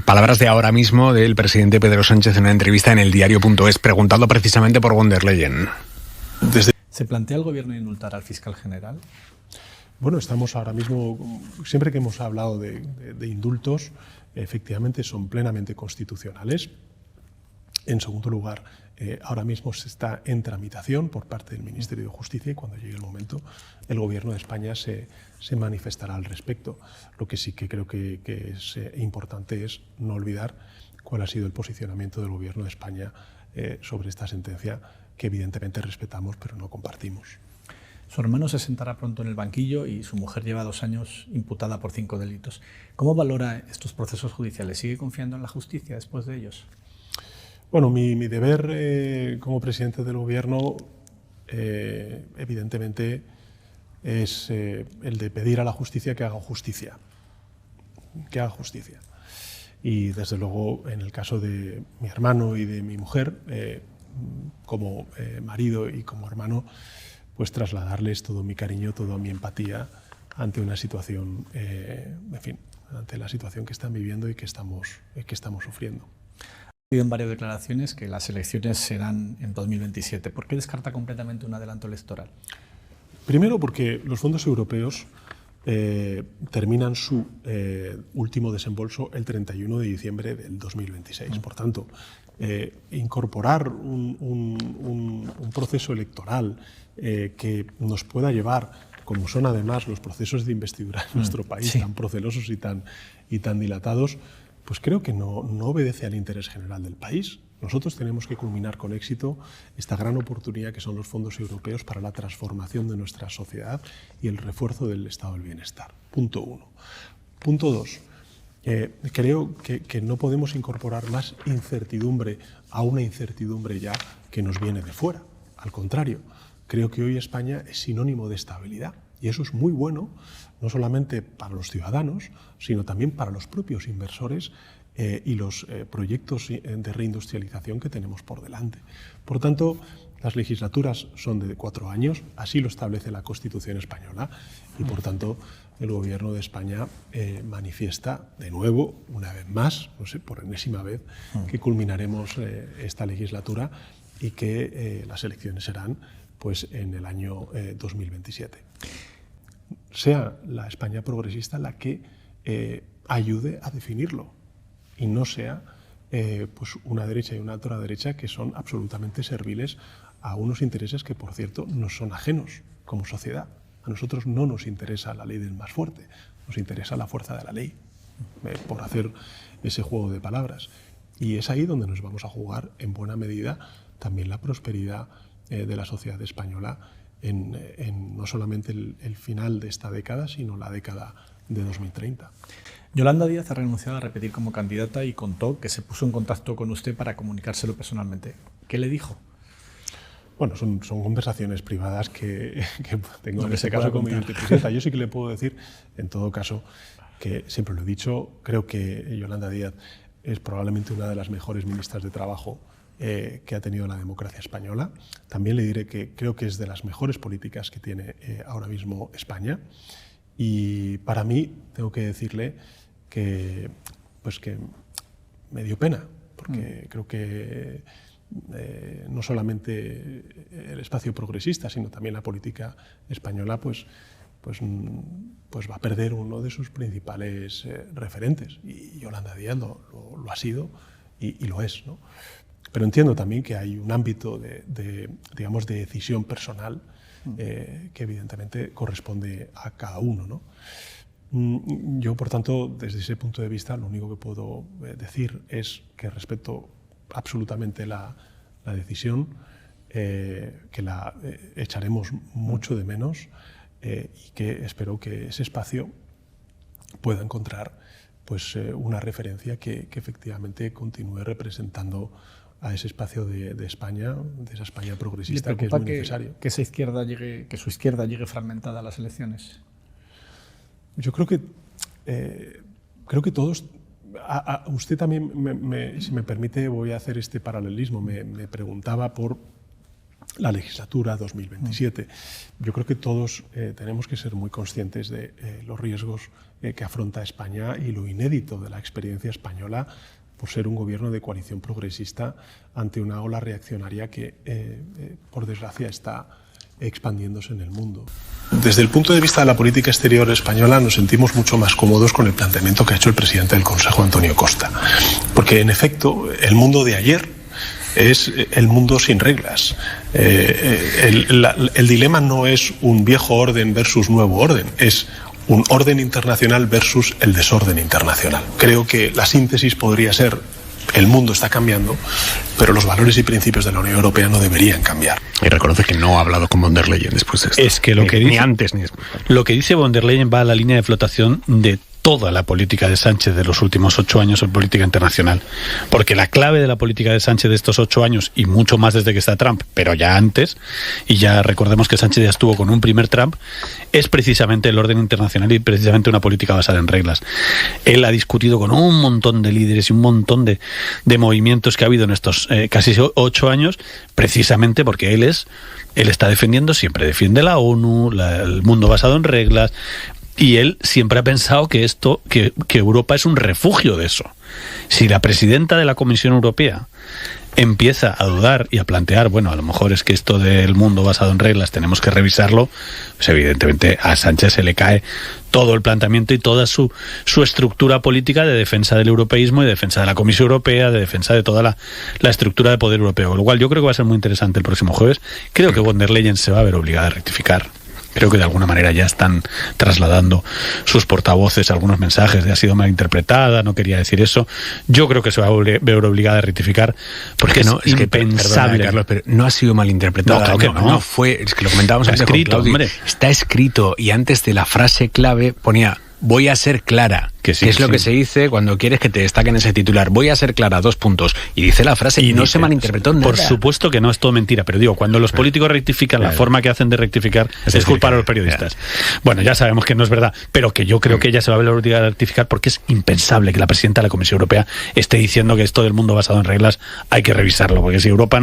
Palabras de ahora mismo del presidente Pedro Sánchez en una entrevista en el diario.es, preguntado precisamente por von der Leyen. ¿Se plantea el gobierno indultar al fiscal general? Bueno, estamos ahora mismo, siempre que hemos hablado de indultos, efectivamente son plenamente constitucionales. En segundo lugar, ahora mismo se está en tramitación por parte del Ministerio de Justicia y cuando llegue el momento el Gobierno de España se manifestará al respecto. Lo que sí que creo que es importante es no olvidar cuál ha sido el posicionamiento del Gobierno de España sobre esta sentencia, que evidentemente respetamos pero no compartimos. Su hermano se sentará pronto en el banquillo y su mujer lleva 2 años imputada por 5 delitos. ¿Cómo valora estos procesos judiciales? ¿Sigue confiando en la justicia después de ellos? Bueno, mi deber como presidente del Gobierno, evidentemente, es el de pedir a la justicia que haga justicia. Que haga justicia. Y, desde luego, en el caso de mi hermano y de mi mujer, como marido y como hermano, pues trasladarles todo mi cariño, toda mi empatía ante una situación, en fin, ante la situación que están viviendo y que estamos sufriendo. En varias declaraciones que las elecciones serán en 2027. ¿Por qué descarta completamente un adelanto electoral? Primero, porque los fondos europeos terminan su último desembolso el 31 de diciembre del 2026. Por tanto, incorporar un proceso electoral que nos pueda llevar, como son además los procesos de investidura en nuestro país, tan procelosos y tan dilatados, pues creo que no obedece al interés general del país. Nosotros tenemos que culminar con éxito esta gran oportunidad que son los fondos europeos para la transformación de nuestra sociedad y el refuerzo del estado del bienestar. Punto 1. Punto 2. Creo que no podemos incorporar más incertidumbre a una incertidumbre ya que nos viene de fuera. Al contrario, creo que hoy España es sinónimo de estabilidad. Y eso es muy bueno, no solamente para los ciudadanos, sino también para los propios inversores y los proyectos de reindustrialización que tenemos por delante. Por tanto, las legislaturas son de 4 años, así lo establece la Constitución española, y por tanto el Gobierno de España manifiesta de nuevo, una vez más, no sé, por enésima vez, que culminaremos esta legislatura y que las elecciones serán pues, en el año 2027. Sea la España progresista la que ayude a definirlo y no sea pues una derecha y una ultraderecha que son absolutamente serviles a unos intereses que, por cierto, nos son ajenos como sociedad. A nosotros no nos interesa la ley del más fuerte, nos interesa la fuerza de la ley, por hacer ese juego de palabras. Y es ahí donde nos vamos a jugar, en buena medida, también la prosperidad de la sociedad española en no solamente el final de esta década, sino la década de 2030. Yolanda Díaz ha renunciado a repetir como candidata y contó que se puso en contacto con usted para comunicárselo personalmente. ¿Qué le dijo? Bueno, son conversaciones privadas que tengo en este caso con mi vicepresidenta. Yo sí que le puedo decir, en todo caso, que siempre lo he dicho, creo que Yolanda Díaz es probablemente una de las mejores ministras de Trabajo que ha tenido la democracia española. También le diré que creo que es de las mejores políticas que tiene ahora mismo España. Y para mí, tengo que decirle que me dio pena, porque creo que no solamente el espacio progresista, sino también la política española, pues va a perder uno de sus principales referentes. Y Yolanda Díaz lo ha sido y lo es, ¿no? Pero entiendo también que hay un ámbito digamos, de decisión personal que evidentemente corresponde a cada uno, ¿no? Yo, por tanto, desde ese punto de vista, lo único que puedo decir es que respeto absolutamente la decisión, que la echaremos mucho de menos y que espero que ese espacio pueda encontrar pues, una referencia que efectivamente continúe representando a ese espacio de España, de esa España progresista que es muy necesario. Que su izquierda llegue fragmentada a las elecciones? Yo creo que todos... usted también, si me permite, voy a hacer este paralelismo. Me preguntaba por la legislatura 2027. Yo creo que todos tenemos que ser muy conscientes de los riesgos que afronta España y lo inédito de la experiencia española por ser un gobierno de coalición progresista ante una ola reaccionaria que, por desgracia, está expandiéndose en el mundo. Desde el punto de vista de la política exterior española nos sentimos mucho más cómodos con el planteamiento que ha hecho el presidente del Consejo, Antonio Costa. Porque, en efecto, el mundo de ayer es el mundo sin reglas. El dilema no es un viejo orden versus nuevo orden, es un orden internacional versus el desorden internacional. Creo que la síntesis podría ser: el mundo está cambiando, pero los valores y principios de la Unión Europea no deberían cambiar. Y reconoce que no ha hablado con von der Leyen después de esto. Es que lo que dice, ni antes ni después. Lo que dice von der Leyen va a la línea de flotación de toda la política de Sánchez de los últimos 8 años en política internacional. Porque la clave de la política de Sánchez de estos 8 años, y mucho más desde que está Trump, pero ya antes, y ya recordemos que Sánchez ya estuvo con un primer Trump, es precisamente el orden internacional y precisamente una política basada en reglas. Él ha discutido con un montón de líderes y un montón de movimientos que ha habido en estos casi 8 años, precisamente porque él está defendiendo, siempre defiende la ONU, el mundo basado en reglas. Y él siempre ha pensado que Europa es un refugio de eso. Si la presidenta de la Comisión Europea empieza a dudar y a plantear, bueno, a lo mejor es que esto del mundo basado en reglas tenemos que revisarlo, pues evidentemente a Sánchez se le cae todo el planteamiento y toda su estructura política de defensa del europeísmo y de defensa de la Comisión Europea, de defensa de toda la estructura de poder europeo. Con lo cual yo creo que va a ser muy interesante el próximo jueves. Creo que von der Leyen se va a ver obligada a rectificar. Creo que de alguna manera ya están trasladando sus portavoces algunos mensajes de ha sido malinterpretada, no quería decir eso. Yo creo que se va a ver obligada a rectificar porque no, es impensable. Perdona, Carlos, pero no ha sido malinterpretada. No, claro que no. No fue, es que lo comentábamos antes escrito, con Claudio. hombre. Está escrito y antes de la frase clave ponía: voy a ser clara, que sí, es lo sí. que se dice cuando quieres que te destaquen ese titular. Voy a ser clara, 2 puntos. Y dice la frase y no se malinterpretó nada. Por supuesto que no es todo mentira, pero digo, cuando los políticos rectifican, la forma que hacen de rectificar es culpar a los periodistas. Bueno, ya sabemos que no es verdad, pero que yo creo que ella se va a ver obligada a rectificar porque es impensable que la presidenta de la Comisión Europea esté diciendo que esto del mundo basado en reglas hay que revisarlo, porque si Europa,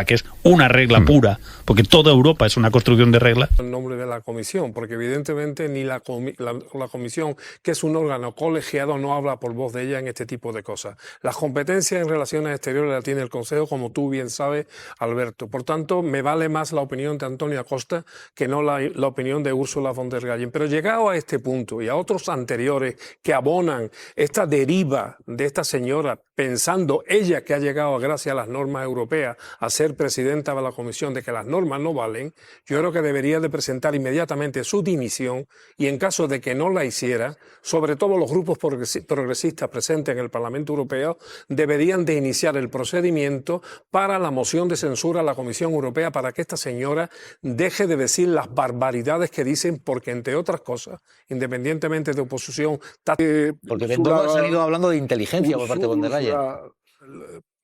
que es una regla pura, porque toda Europa es una construcción de reglas. En nombre de la Comisión, porque evidentemente ni la Comisión, que es un órgano colegiado, no habla por voz de ella en este tipo de cosas. Las competencias en relaciones exteriores las tiene el Consejo, como tú bien sabes, Alberto. Por tanto, me vale más la opinión de Antonio Costa que no la opinión de Ursula von der Leyen. Pero llegado a este punto y a otros anteriores que abonan esta deriva de esta señora, pensando ella que ha llegado gracias a las normas europeas a ser presidenta de la Comisión, de que las normas no valen, yo creo que debería de presentar inmediatamente su dimisión y en caso de que no la hiciera, sobre todo los grupos progresistas presentes en el Parlamento Europeo, deberían de iniciar el procedimiento para la moción de censura a la Comisión Europea para que esta señora deje de decir las barbaridades que dicen, porque entre otras cosas, independientemente de oposición... Porque de todo ha salido hablando de inteligencia por parte de von der Leyen.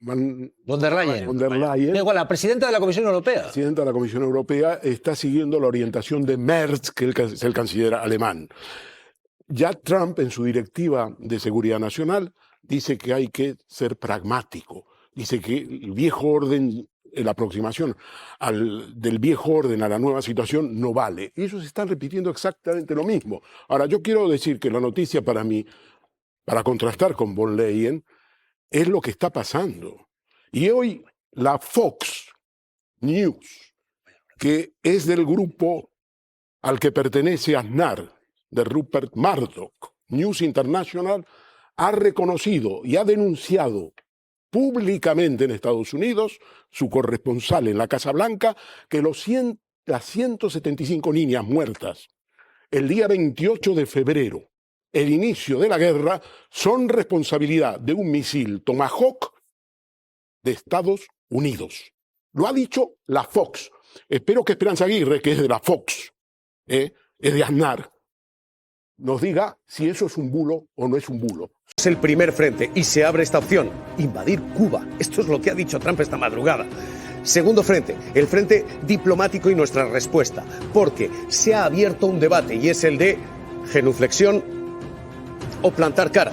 Von der Leyen. Igual, la presidenta de la Comisión Europea. La presidenta de la Comisión Europea está siguiendo la orientación de Merz, que es el canciller alemán. Ya Trump, en su directiva de seguridad nacional, dice que hay que ser pragmático. Dice que el viejo orden, la aproximación del viejo orden a la nueva situación no vale. Y ellos están repitiendo exactamente lo mismo. Ahora, yo quiero decir que la noticia para mí, para contrastar con von Leyen, es lo que está pasando. Y hoy la Fox News, que es del grupo al que pertenece Aznar, de Rupert Murdoch, News International, ha reconocido y ha denunciado públicamente en Estados Unidos, su corresponsal en la Casa Blanca, que las 175 niñas muertas el día 28 de febrero, el inicio de la guerra, son responsabilidad de un misil Tomahawk de Estados Unidos. Lo ha dicho la Fox. Espero que Esperanza Aguirre, que es de la Fox, es de Aznar, nos diga si eso es un bulo o no es un bulo. Es el primer frente y se abre esta opción, invadir Cuba. Esto es lo que ha dicho Trump esta madrugada. Segundo frente, el frente diplomático y nuestra respuesta, porque se ha abierto un debate y es el de genuflexión o plantar cara,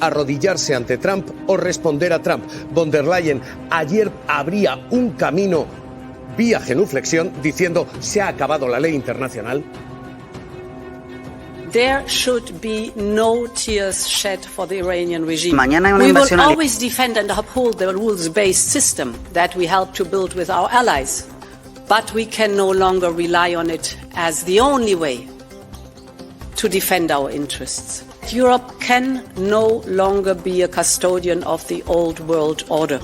arrodillarse ante Trump o responder a Trump. Von der Leyen ayer abría un camino vía genuflexión, diciendo se ha acabado la ley internacional. There should be no tears shed for the Iranian regime. Mañana una we will invasión always defend and uphold the rules-based system that we helped to build with our allies, but we can no longer rely on it as the only way to defend our interests. Europe can no longer be a custodian of the old world order.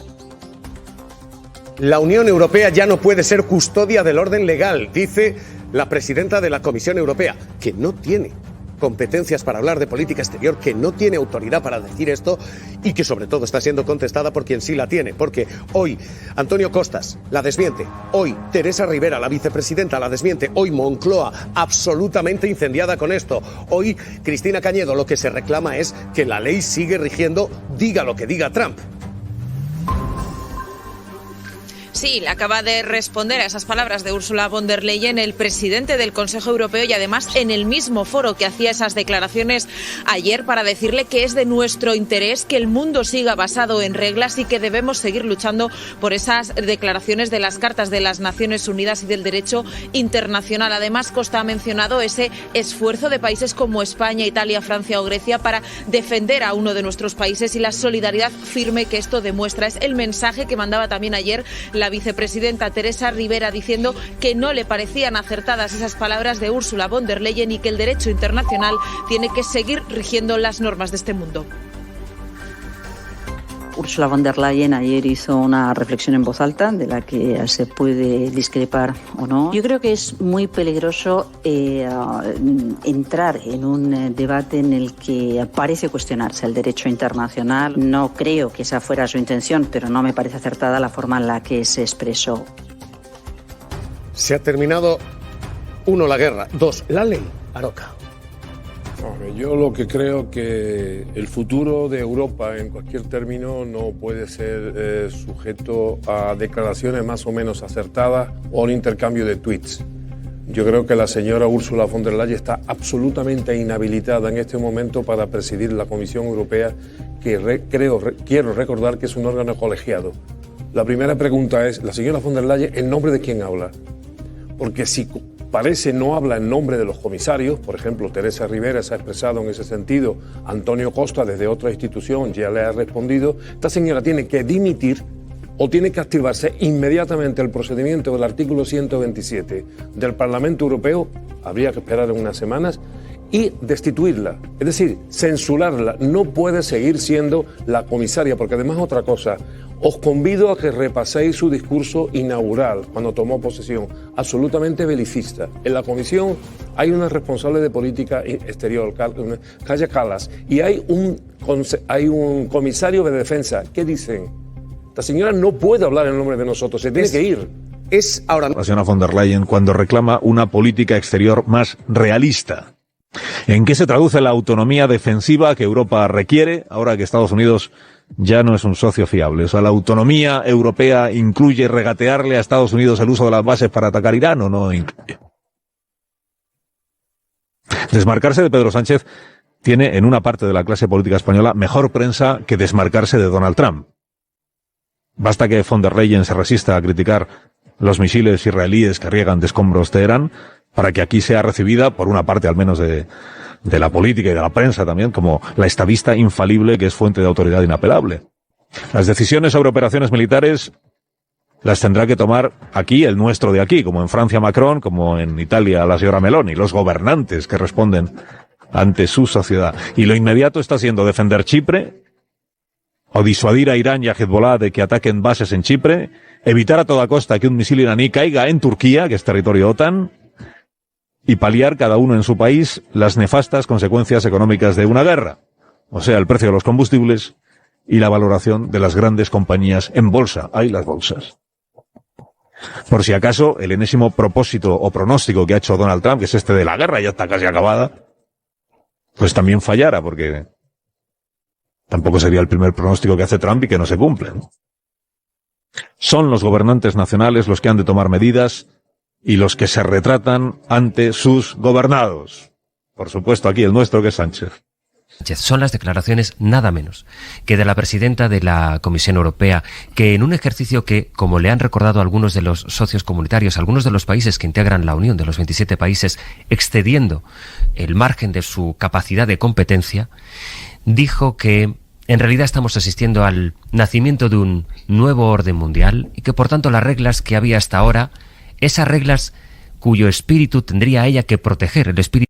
La Unión Europea ya no puede ser custodia del orden legal, dice la presidenta de la Comisión Europea, que no tiene competencias para hablar de política exterior, que no tiene autoridad para decir esto y que sobre todo está siendo contestada por quien sí la tiene, porque hoy Antonio Costas la desmiente, hoy Teresa Rivera, la vicepresidenta, la desmiente, hoy Moncloa absolutamente incendiada con esto, hoy Cristina Cañedo lo que se reclama es que la ley sigue rigiendo, diga lo que diga Trump. Sí, le acaba de responder a esas palabras de Ursula von der Leyen, el presidente del Consejo Europeo, y además en el mismo foro que hacía esas declaraciones ayer para decirle que es de nuestro interés que el mundo siga basado en reglas y que debemos seguir luchando por esas declaraciones de las Cartas de las Naciones Unidas y del derecho internacional. Además, Costa ha mencionado ese esfuerzo de países como España, Italia, Francia o Grecia para defender a uno de nuestros países y la solidaridad firme que esto demuestra. Es el mensaje que mandaba también ayer la vicepresidenta Teresa Rivera, diciendo que no le parecían acertadas esas palabras de Ursula von der Leyen y que el derecho internacional tiene que seguir rigiendo las normas de este mundo. Ursula von der Leyen ayer hizo una reflexión en voz alta de la que se puede discrepar o no. Yo creo que es muy peligroso entrar en un debate en el que parece cuestionarse el derecho internacional. No creo que esa fuera su intención, pero no me parece acertada la forma en la que se expresó. Se ha terminado, 1, la guerra, 2, la ley. Aroca. Yo lo que creo que el futuro de Europa en cualquier término no puede ser sujeto a declaraciones más o menos acertadas o un intercambio de tweets. Yo creo que la señora Ursula von der Leyen está absolutamente inhabilitada en este momento para presidir la Comisión Europea, que quiero recordar que es un órgano colegiado. La primera pregunta es, la señora von der Leyen, ¿en nombre de quién habla? Porque si parece no habla en nombre de los comisarios, por ejemplo, Teresa Rivera se ha expresado en ese sentido, Antonio Costa desde otra institución ya le ha respondido, esta señora tiene que dimitir o tiene que activarse inmediatamente el procedimiento del artículo 127 del Parlamento Europeo, habría que esperar unas semanas, y destituirla, es decir, censurarla. No puede seguir siendo la comisaria, porque además otra cosa, os convido a que repaséis su discurso inaugural cuando tomó posesión, absolutamente belicista. En la comisión hay una responsable de política exterior, Kaja Kallas, y hay un comisario de defensa. ¿Qué dicen? La señora no puede hablar en nombre de nosotros, se tiene que ir. Es ahora... La señora von der Leyen cuando reclama una política exterior más realista. ¿En qué se traduce la autonomía defensiva que Europa requiere ahora que Estados Unidos ya no es un socio fiable? O sea, ¿la autonomía europea incluye regatearle a Estados Unidos el uso de las bases para atacar Irán o no incluye? Desmarcarse de Pedro Sánchez tiene en una parte de la clase política española mejor prensa que desmarcarse de Donald Trump. Basta que von der Leyen se resista a criticar los misiles israelíes que riegan de escombros Teherán para que aquí sea recibida, por una parte al menos de la política y de la prensa también, como la estadista infalible que es fuente de autoridad inapelable. Las decisiones sobre operaciones militares las tendrá que tomar aquí, el nuestro de aquí, como en Francia Macron, como en Italia la señora Meloni, los gobernantes que responden ante su sociedad. Y lo inmediato está siendo defender Chipre, o disuadir a Irán y a Hezbollah de que ataquen bases en Chipre, evitar a toda costa que un misil iraní caiga en Turquía, que es territorio OTAN, y paliar cada uno en su país las nefastas consecuencias económicas de una guerra, o sea, el precio de los combustibles y la valoración de las grandes compañías en bolsa. Hay las bolsas. Por si acaso, el enésimo propósito o pronóstico que ha hecho Donald Trump, que es este de la guerra, ya está casi acabada, pues también fallara, porque tampoco sería el primer pronóstico que hace Trump y que no se cumple, ¿no? Son los gobernantes nacionales los que han de tomar medidas y los que se retratan ante sus gobernados. Por supuesto, aquí el nuestro, que es Sánchez. Son las declaraciones nada menos que de la presidenta de la Comisión Europea, que en un ejercicio que, como le han recordado algunos de los socios comunitarios, algunos de los países que integran la Unión, de los 27 países, excediendo el margen de su capacidad de competencia, dijo que en realidad estamos asistiendo al nacimiento de un nuevo orden mundial y que por tanto las reglas que había hasta ahora, esas reglas cuyo espíritu tendría ella que proteger, el espíritu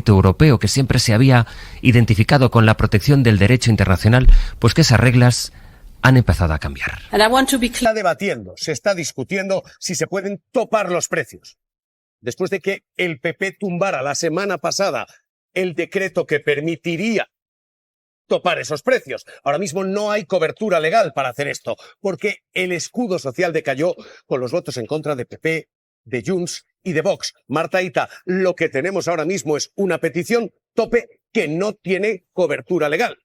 europeo que siempre se había identificado con la protección del derecho internacional, pues que esas reglas han empezado a cambiar. Se está debatiendo, se está discutiendo si se pueden topar los precios. Después de que el PP tumbara la semana pasada el decreto que permitiría topar esos precios. Ahora mismo no hay cobertura legal para hacer esto, porque el escudo social decayó con los votos en contra de PP, de Junts y de Vox. Marta Ita, lo que tenemos ahora mismo es una petición tope que no tiene cobertura legal.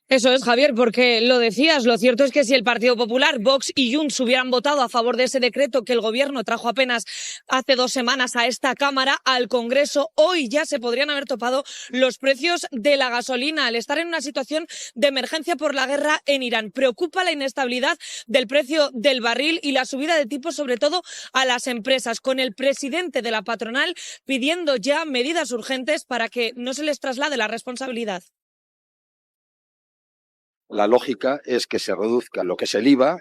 Eso es, Javier, porque lo decías, lo cierto es que si el Partido Popular, Vox y Junts hubieran votado a favor de ese decreto que el Gobierno trajo apenas hace 2 semanas a esta Cámara, al Congreso, hoy ya se podrían haber topado los precios de la gasolina al estar en una situación de emergencia por la guerra en Irán. Preocupa la inestabilidad del precio del barril y la subida de tipos, sobre todo a las empresas, con el presidente de la patronal pidiendo ya medidas urgentes para que no se les traslade la responsabilidad. La lógica es que se reduzca lo que es el IVA,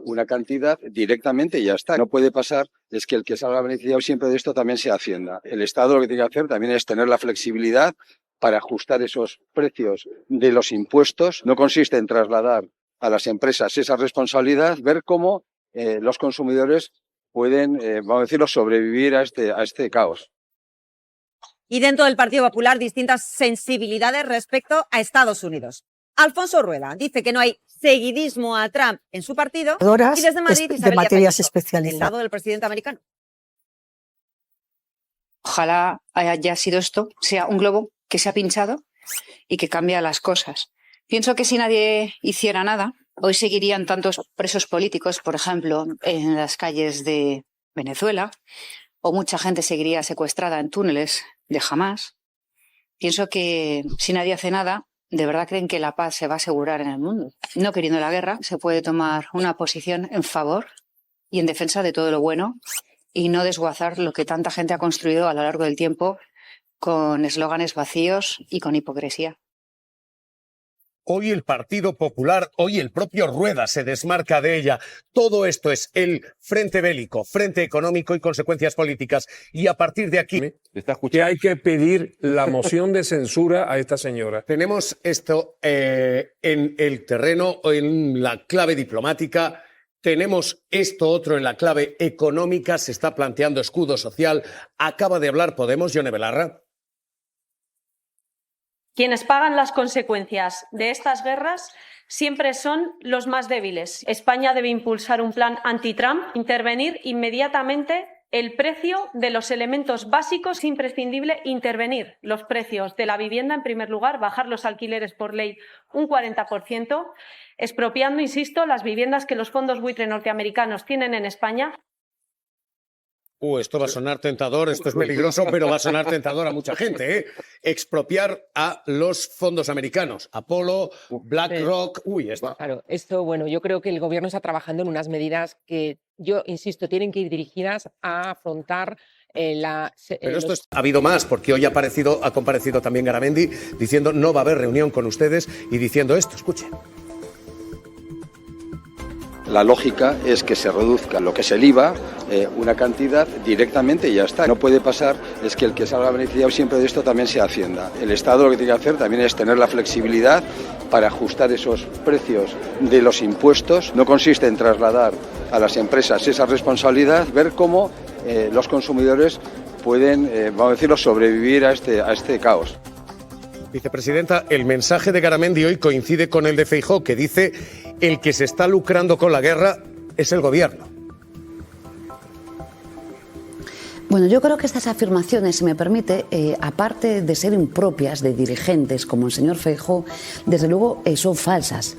una cantidad directamente y ya está. No puede pasar es que el que salga beneficiado siempre de esto también sea Hacienda. El Estado lo que tiene que hacer también es tener la flexibilidad para ajustar esos precios de los impuestos. No consiste en trasladar a las empresas esa responsabilidad, ver cómo los consumidores pueden, vamos a decirlo, sobrevivir a este caos. Y dentro del Partido Popular, distintas sensibilidades respecto a Estados Unidos. Alfonso Rueda dice que no hay seguidismo a Trump en su partido y desde Madrid de materias especializadas. El lado del presidente americano. Ojalá haya sido esto, sea un globo que se ha pinchado y que cambia las cosas. Pienso que si nadie hiciera nada, hoy seguirían tantos presos políticos, por ejemplo, en las calles de Venezuela, o mucha gente seguiría secuestrada en túneles de Hamás. Pienso que si nadie hace nada, ¿de verdad creen que la paz se va a asegurar en el mundo? No queriendo la guerra, se puede tomar una posición en favor y en defensa de todo lo bueno y no desguazar lo que tanta gente ha construido a lo largo del tiempo con eslóganes vacíos y con hipocresía. Hoy el Partido Popular, hoy el propio Rueda se desmarca de ella. Todo esto es el frente bélico, frente económico y consecuencias políticas. Y a partir de aquí... que hay que pedir la moción de censura a esta señora. Tenemos esto en el terreno, en la clave diplomática. Tenemos esto otro en la clave económica. Se está planteando escudo social. Acaba de hablar Podemos, Yone Belarra. Quienes pagan las consecuencias de estas guerras siempre son los más débiles. España debe impulsar un plan anti-Trump, intervenir inmediatamente el precio de los elementos básicos. Es imprescindible intervenir los precios de la vivienda, en primer lugar, bajar los alquileres por ley un 40%, expropiando, insisto, las viviendas que los fondos buitre norteamericanos tienen en España. Esto va a sonar tentador, esto es peligroso, pero va a sonar tentador a mucha gente, ¿eh? Expropiar a los fondos americanos, Apollo, BlackRock, esto. Claro, esto, bueno, yo creo que el gobierno está trabajando en unas medidas que, yo insisto, tienen que ir dirigidas a afrontar Pero esto ha habido más, porque hoy ha comparecido también Garamendi diciendo no va a haber reunión con ustedes y diciendo esto, escuchen. La lógica es que se reduzca lo que es el IVA, una cantidad directamente y ya está. No puede pasar es que el que salga beneficiado siempre de esto también sea Hacienda. El Estado lo que tiene que hacer también es tener la flexibilidad para ajustar esos precios de los impuestos. No consiste en trasladar a las empresas esa responsabilidad, ver cómo los consumidores pueden, vamos a decirlo, sobrevivir a este caos. Vicepresidenta, el mensaje de Garamendi hoy coincide con el de Feijóo, que dice el que se está lucrando con la guerra es el gobierno. Bueno, yo creo que estas afirmaciones, si me permite, aparte de ser impropias de dirigentes como el señor Feijóo, desde luego son falsas.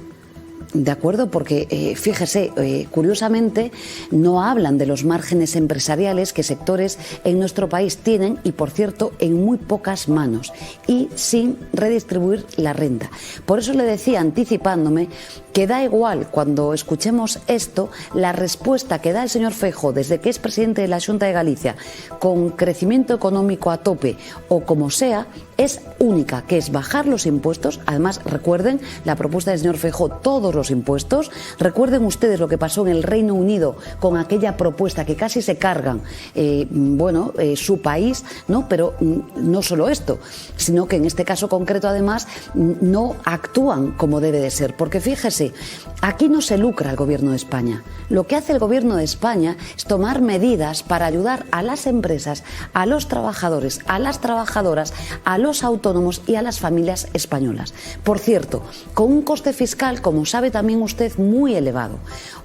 ¿de acuerdo? Porque, fíjese, curiosamente no hablan de los márgenes empresariales que sectores en nuestro país tienen y, por cierto, en muy pocas manos y sin redistribuir la renta. Por eso le decía, anticipándome, que da igual cuando escuchemos esto, la respuesta que da el señor Feijóo desde que es presidente de la Xunta de Galicia, con crecimiento económico a tope o como sea, es única, que es bajar los impuestos. Además, recuerden la propuesta del señor Feijóo, todos los impuestos. Recuerden ustedes lo que pasó en el Reino Unido con aquella propuesta que casi se cargan su país, ¿no? Pero no solo esto, sino que en este caso concreto además no actúan como debe de ser, porque fíjese, aquí no se lucra el Gobierno de España. Lo que hace el Gobierno de España es tomar medidas para ayudar a las empresas, a los trabajadores, a las trabajadoras, a los autónomos y a las familias españolas. Por cierto, con un coste fiscal, como sabe también usted, muy elevado.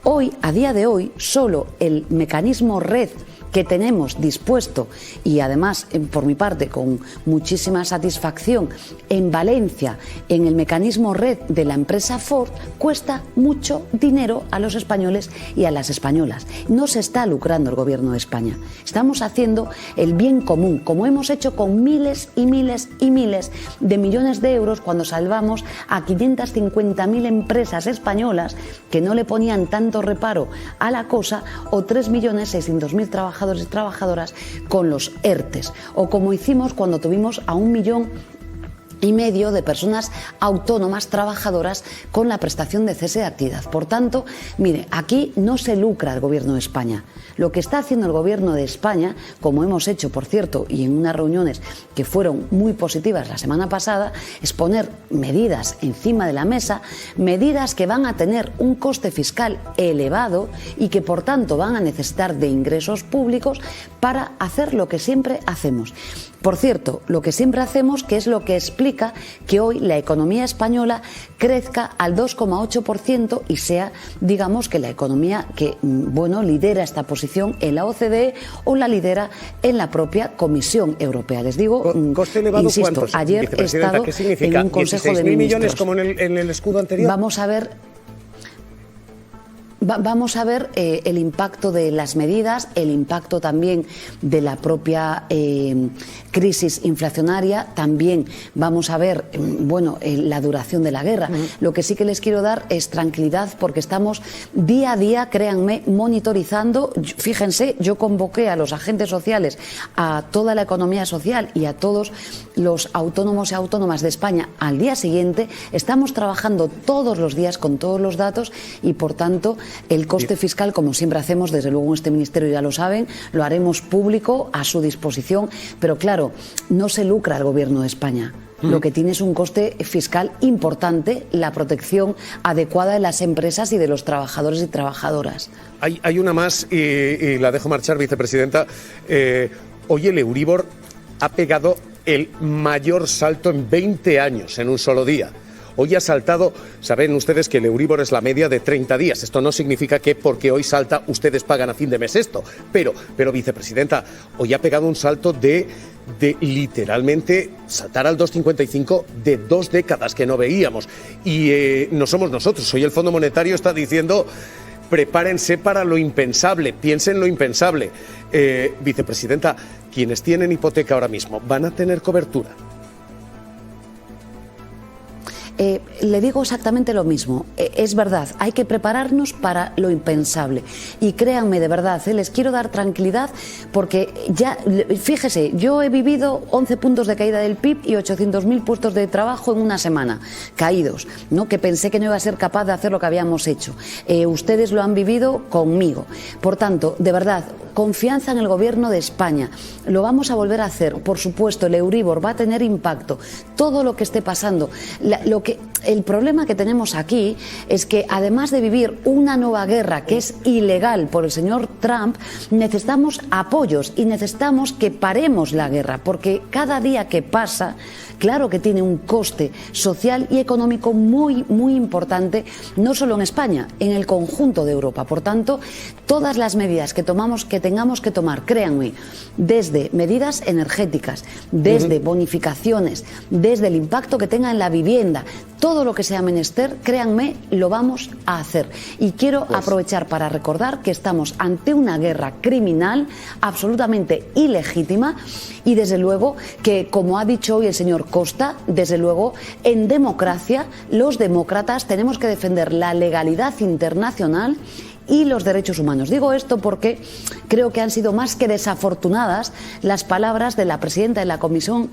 Hoy, a día de hoy, solo el mecanismo RED que tenemos dispuesto, y además por mi parte con muchísima satisfacción, en Valencia, en el mecanismo RED de la empresa Ford, cuesta mucho dinero a los españoles y a las españolas. No se está lucrando el Gobierno de España. Estamos haciendo el bien común, como hemos hecho con miles y miles y miles de millones de euros cuando salvamos a 550.000 empresas españolas que no le ponían tanto reparo a la cosa, o 3.600.000 trabajadores y trabajadoras con los ERTES, o como hicimos cuando tuvimos a 1,5 millones de personas autónomas trabajadoras con la prestación de cese de actividad. Por tanto, mire, aquí no se lucra el Gobierno de España. Lo que está haciendo el Gobierno de España, como hemos hecho, por cierto, y en unas reuniones que fueron muy positivas la semana pasada, es poner medidas encima de la mesa, medidas que van a tener un coste fiscal elevado y que, por tanto, van a necesitar de ingresos públicos para hacer lo que siempre hacemos. Por cierto, lo que siempre hacemos, que es lo que explica que hoy la economía española crezca al 2,8% y sea, digamos, que la economía que, lidera esta posición en la OCDE o la lidera en la propia Comisión Europea. Les digo, ¿coste elevado insisto, cuántos, ayer he estado ¿qué significa? en un Consejo de 16.000 Ministros. millones como en el escudo anterior. Vamos a ver el impacto de las medidas, el impacto también de la propia crisis inflacionaria, también vamos a ver la duración de la guerra. Lo que sí que les quiero dar es tranquilidad, porque estamos día a día, créanme, monitorizando. Fíjense, yo convoqué a los agentes sociales, a toda la economía social y a todos los autónomos y autónomas de España al día siguiente. Estamos trabajando todos los días con todos los datos y, por tanto, el coste fiscal, como siempre hacemos, desde luego en este ministerio ya lo saben, lo haremos público, a su disposición, pero claro, no se lucra el Gobierno de España. Lo que tiene es un coste fiscal importante, la protección adecuada de las empresas y de los trabajadores y trabajadoras. Hay una más y la dejo marchar, vicepresidenta. Hoy el Euribor ha pegado el mayor salto en 20 años en un solo día. Hoy ha saltado, saben ustedes que el Euribor es la media de 30 días. Esto no significa que porque hoy salta ustedes pagan a fin de mes esto. Pero vicepresidenta, hoy ha pegado un salto de literalmente saltar al 2,55 de 2 décadas que no veíamos. Y no somos nosotros. Hoy el Fondo Monetario está diciendo: prepárense para lo impensable, piensen lo impensable. Vicepresidenta, quienes tienen hipoteca ahora mismo, ¿van a tener cobertura? Le digo exactamente lo mismo. Es verdad, hay que prepararnos para lo impensable. Y créanme, de verdad, les quiero dar tranquilidad, porque ya, fíjese, yo he vivido 11 puntos de caída del PIB y 800.000 puestos de trabajo en una semana, caídos, ¿no? Que pensé que no iba a ser capaz de hacer lo que habíamos hecho. Ustedes lo han vivido conmigo. Por tanto, de verdad, confianza en el Gobierno de España. Lo vamos a volver a hacer. Por supuesto, el Euribor va a tener impacto. Todo lo que esté pasando. El problema que tenemos aquí es que, además de vivir una nueva guerra que es ilegal por el señor Trump, necesitamos apoyos y necesitamos que paremos la guerra, porque cada día que pasa, claro que tiene un coste social y económico muy, muy importante, no solo en España, en el conjunto de Europa. Por tanto, todas las medidas que tengamos que tomar, créanme, desde medidas energéticas, desde bonificaciones, desde el impacto que tenga en la vivienda, todo lo que sea menester, créanme, lo vamos a hacer. Y quiero aprovechar para recordar que estamos ante una guerra criminal absolutamente ilegítima y desde luego que, como ha dicho hoy el señor Costa, desde luego en democracia los demócratas tenemos que defender la legalidad internacional y los derechos humanos. Digo esto porque creo que han sido más que desafortunadas las palabras de la presidenta de la Comisión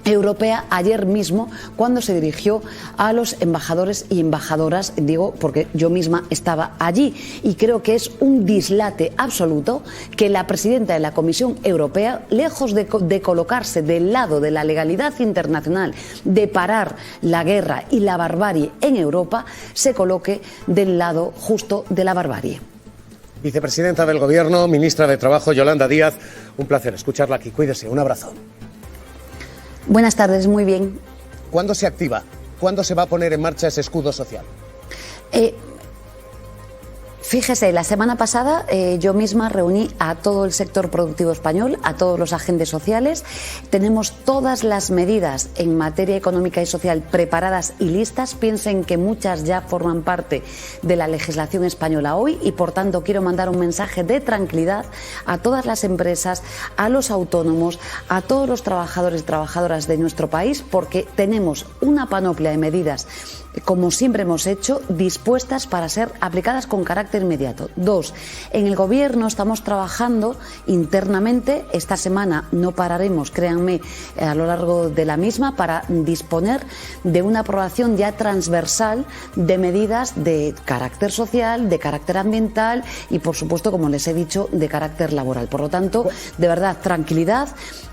Europea ayer mismo cuando se dirigió a los embajadores y embajadoras, digo porque yo misma estaba allí, y creo que es un dislate absoluto que la presidenta de la Comisión Europea, lejos de colocarse del lado de la legalidad internacional, de parar la guerra y la barbarie en Europa, se coloque del lado justo de la barbarie. Vicepresidenta del Gobierno, ministra de Trabajo, Yolanda Díaz, un placer escucharla aquí. Cuídese, un abrazo. Buenas tardes, muy bien. ¿Cuándo se activa? ¿Cuándo se va a poner en marcha ese escudo social? Fíjese, la semana pasada yo misma reuní a todo el sector productivo español, a todos los agentes sociales. Tenemos todas las medidas en materia económica y social preparadas y listas. Piensen que muchas ya forman parte de la legislación española hoy y, por tanto, quiero mandar un mensaje de tranquilidad a todas las empresas, a los autónomos, a todos los trabajadores y trabajadoras de nuestro país, porque tenemos una panoplia de medidas, como siempre hemos hecho, dispuestas para ser aplicadas con carácter inmediato. 2. En el Gobierno estamos trabajando internamente. Esta semana no pararemos, créanme, a lo largo de la misma, para disponer de una aprobación ya transversal de medidas de carácter social, de carácter ambiental y, por supuesto, como les he dicho, de carácter laboral. Por lo tanto, de verdad, tranquilidad,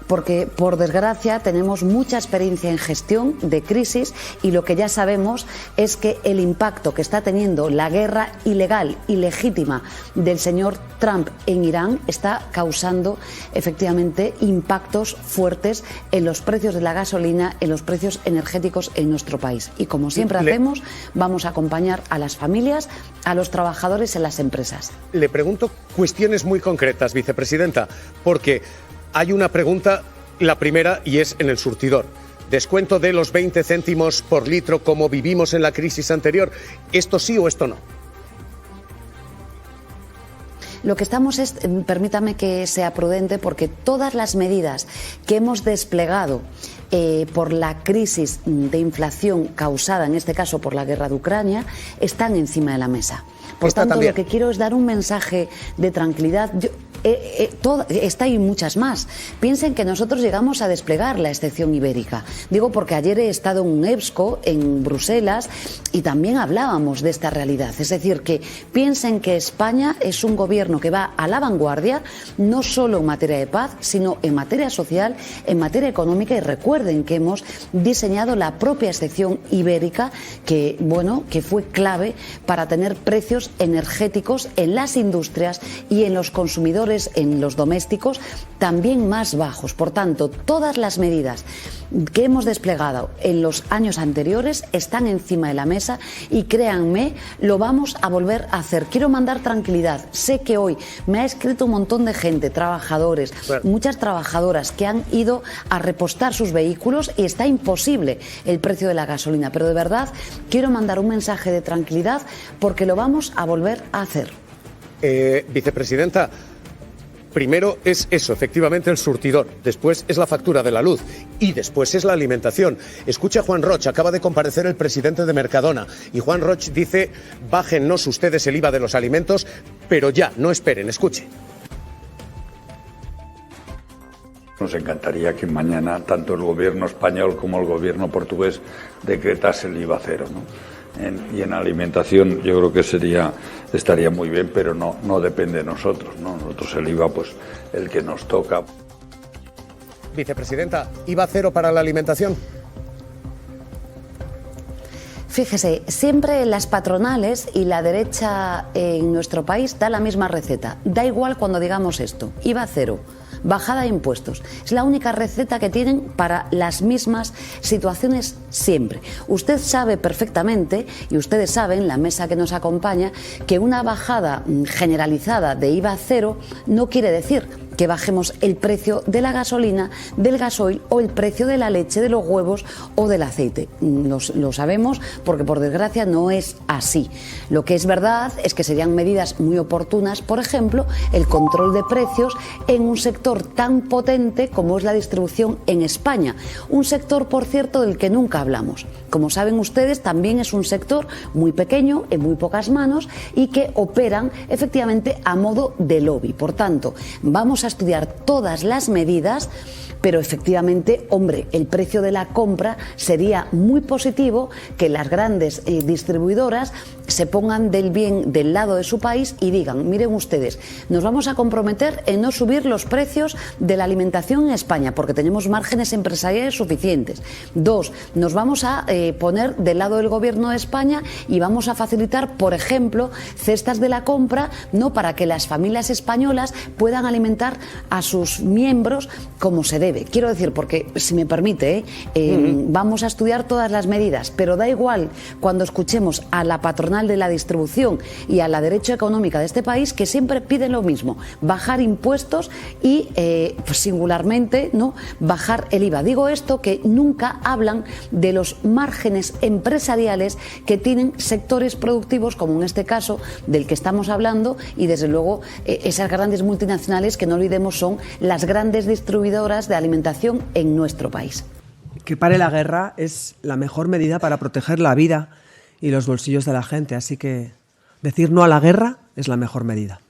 porque por desgracia tenemos mucha experiencia en gestión de crisis y lo que ya sabemos es que el impacto que está teniendo la guerra ilegal y legítima del señor Trump en Irán está causando efectivamente impactos fuertes en los precios de la gasolina, en los precios energéticos en nuestro país. Y como siempre hacemos, vamos a acompañar a las familias, a los trabajadores en las empresas. Le pregunto cuestiones muy concretas, vicepresidenta, porque hay una pregunta, la primera, y es en el surtidor. Descuento de los 20 céntimos por litro como vivimos en la crisis anterior. ¿Esto sí o esto no? Lo que estamos es, permítame que sea prudente, porque todas las medidas que hemos desplegado por la crisis de inflación causada, en este caso por la guerra de Ucrania, están encima de la mesa. Por tanto, lo que quiero es dar un mensaje de tranquilidad. Está y muchas más. Piensen que nosotros llegamos a desplegar la excepción ibérica. Digo porque ayer he estado en un EBSCO en Bruselas y también hablábamos de esta realidad. Es decir, que piensen que España es un gobierno que va a la vanguardia, no solo en materia de paz, sino en materia social, en materia económica, y recuerden que hemos diseñado la propia excepción ibérica que fue clave para tener precios energéticos en las industrias y en los consumidores, en los domésticos, también más bajos. Por tanto, todas las medidas que hemos desplegado en los años anteriores están encima de la mesa y, créanme, lo vamos a volver a hacer. Quiero mandar tranquilidad. Sé que hoy me ha escrito un montón de gente, trabajadores, muchas trabajadoras que han ido a repostar sus vehículos y está imposible el precio de la gasolina. Pero de verdad quiero mandar un mensaje de tranquilidad porque lo vamos a volver a hacer. Vicepresidenta, primero es eso, efectivamente, el surtidor. Después es la factura de la luz. Y después es la alimentación. Escucha a Juan Roch, acaba de comparecer el presidente de Mercadona. Y Juan Roch dice, bájennos ustedes el IVA de los alimentos, pero ya, no esperen, escuche. Nos encantaría que mañana tanto el gobierno español como el gobierno portugués decretase el IVA cero, ¿no? Y en alimentación yo creo que estaría muy bien, pero no depende de nosotros, ¿no? Nosotros el IVA, pues el que nos toca. Vicepresidenta, ¿IVA cero para la alimentación? Fíjese, siempre las patronales y la derecha en nuestro país da la misma receta. Da igual cuando digamos esto, IVA cero, bajada de impuestos. Es la única receta que tienen para las mismas situaciones siempre. Usted sabe perfectamente, y ustedes saben, la mesa que nos acompaña, que una bajada generalizada de IVA cero no quiere decir que bajemos el precio de la gasolina, del gasoil o el precio de la leche, de los huevos o del aceite. Lo sabemos porque por desgracia no es así. Lo que es verdad es que serían medidas muy oportunas, por ejemplo, el control de precios en un sector tan potente como es la distribución en España. Un sector, por cierto, del que nunca hablamos. Como saben ustedes, también es un sector muy pequeño, en muy pocas manos y que operan efectivamente a modo de lobby. Por tanto, vamos a estudiar todas las medidas, pero efectivamente, hombre, el precio de la compra sería muy positivo que las grandes distribuidoras se pongan del lado de su país y digan, miren ustedes, nos vamos a comprometer en no subir los precios de la alimentación en España porque tenemos márgenes empresariales suficientes. 2, nos vamos a poner del lado del gobierno de España y vamos a facilitar, por ejemplo, cestas de la compra, ¿no?, para que las familias españolas puedan alimentar a sus miembros como se debe. Quiero decir, porque, si me permite, vamos a estudiar todas las medidas, pero da igual cuando escuchemos a la patronal de la distribución y a la derecha económica de este país, que siempre piden lo mismo, bajar impuestos y singularmente, ¿no?, bajar el IVA. Digo esto que nunca hablan de los márgenes empresariales que tienen sectores productivos, como en este caso del que estamos hablando, y desde luego esas grandes multinacionales que no olvidemos son las grandes distribuidoras de alimentación en nuestro país. Que pare la guerra es la mejor medida para proteger la vida y los bolsillos de la gente, así que decir no a la guerra es la mejor medida.